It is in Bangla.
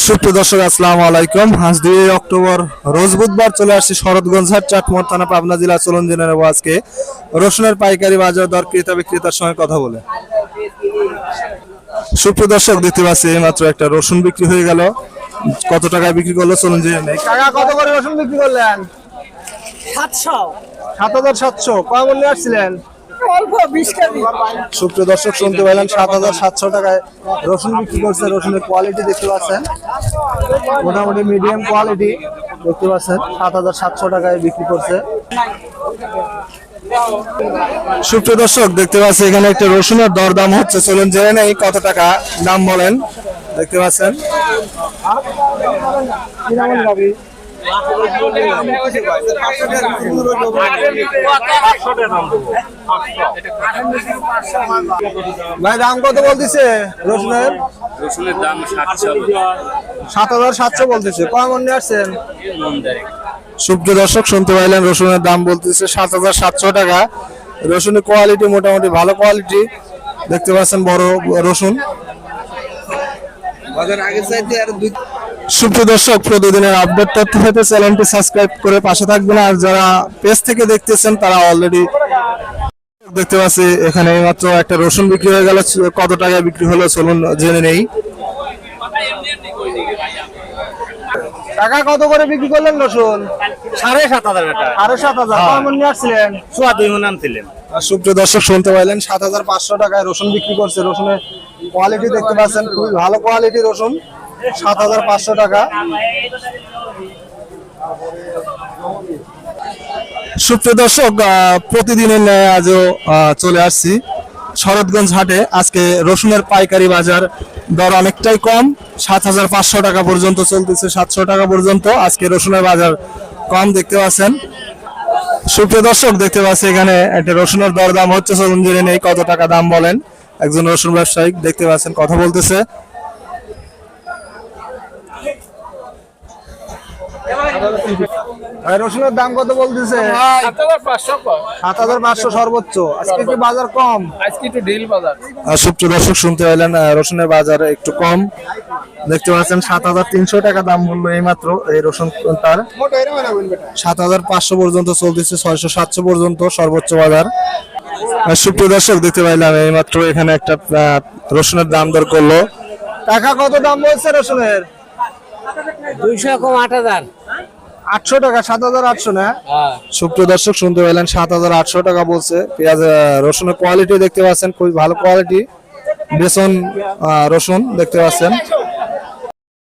সুপ্রিয় দর্শক আসসালামু আলাইকুম। আজ 2 অক্টোবর রোজ বুধবার চলে আসছি শরৎগঞ্জ হাট চাটমোহর থানা পাবনা জেলা। চলুন জেনে নেব আজকে রসুনের পাইকারি বাজার দর ক্রেতা বিক্রেতার সঙ্গে কথা বলে। সুপ্রিয় দর্শক দেখতে পাচ্ছি এইমাত্র একটা রসুন বিক্রি হয়ে গেল। কত টাকায় বিক্রি করলো চলুন জেনে নেই। কাকা কত করে রসুন বিক্রি করলেন? 700 7,700। কয় মূল্য আসছিলেন? অল্প 20 কেজি। সুপ্রিয় দর্শক শুনতে পাইলেন 7,700 টাকায় রসুন বিক্রি করছে। রসুনের কোয়ালিটি দেখতে পাচ্ছেন, মোটামুটি মিডিয়াম কোয়ালিটি দেখতে পাচ্ছেন। 7,700 টাকায় বিক্রি করছে। সুপ্রিয় দর্শক দেখতে পাচ্ছি এখানে একটা রসুনের দরদাম হচ্ছে, চলুন জেনে নেই কত টাকা দাম বলেন। দেখতে পাচ্ছেন ভাই দাম কত বলতেছে রসুনের? রসুনের দাম 7,700 বলতেছে। কয় মন নিয়ে আসছেন? সুপ্রিয় দর্শক শুনতে পাইলেন রসুনের দাম বলতেছে 7,700 টাকা। রসুনের কোয়ালিটি মোটামুটি ভালো কোয়ালিটি দেখতে পাচ্ছেন, বড় রসুন। সুপ্রিয় দর্শক প্রতিদিনের আপডেট তথ্য পেতে চ্যানেলটি সাবস্ক্রাইব করে পাশে থাকবেন। আর যারা পেজ থেকে দেখতেছেন তারা অলরেডি দেখতে পাচ্ছি এখানে মাত্র একটা রসুন বিক্রি হয়ে গেল। কত টাকায় বিক্রি হলো চলুন জেনে নেই। টাকা কত করে বিক্রি করলেন রসুন? 7,500 টাকা। 7,500। কয় মন নিয়ে আসছিলেন? 2 মন আনছিলেন। সুপ্রিয় দর্শক শুনতে পাইলেন 7,500 টাকায় রসুন বিক্রি করছে। রসুনের কোয়ালিটি দেখতে পাচ্ছেন, খুবই ভালো কোয়ালিটি রসুন। 7,500 টাকা। সুপ্রিয় দর্শক প্রতিদিনের ন্যায় আজও চলে আসছি শরৎগঞ্জ হাটে। আজকে রসুনের পাইকারি বাজার দর অনেকটাই কম, 7,500 টাকা পর্যন্ত চলতেছে, 700 টাকা পর্যন্ত আজকে রসুনের বাজার কম দেখতে পাচ্ছেন। সুপ্রিয় দর্শক দেখতে পাচ্ছি এখানে একটা রসুনের দরদাম হচ্ছে, চলুন জেনে নেই কত টাকা দাম বলেন। একজন রসুন ব্যবসায়ী দেখতে পাচ্ছেন কথা বলতেছে। রসুনের দাম কত বলতেছে? 7,500 সর্বোচ্চ। আজকে কি বাজার কম? আজকে একটু ঢিল বাজার। সুপ্রিয় দর্শক শুনতে পেলেন রসুনের বাজার একটু কম দেখতে পাচ্ছেন। 7,300 টাকা দাম বললো এইমাত্র এই রসুন। তার 7,500 পর্যন্ত চলতেছে, 600-700 পর্যন্ত সর্বোচ্চ বাজার। সুপ্রিয় দর্শক দেখতে পাইলাম এইমাত্র এখানে একটা রসুনের দাম দর করলো। টাকা কত দাম বলছে রসুনের? 200 কম 8,000। 800 টাকা। 7,800 না? সুপ্রিয় দর্শক শুনতে পেলেন 7,800 টাকা বলছে। পেঁয়াজ রসুনের কোয়ালিটি দেখতে পাচ্ছেন, খুবই ভালো কোয়ালিটি বেসন রসুন দেখতে পাচ্ছেন।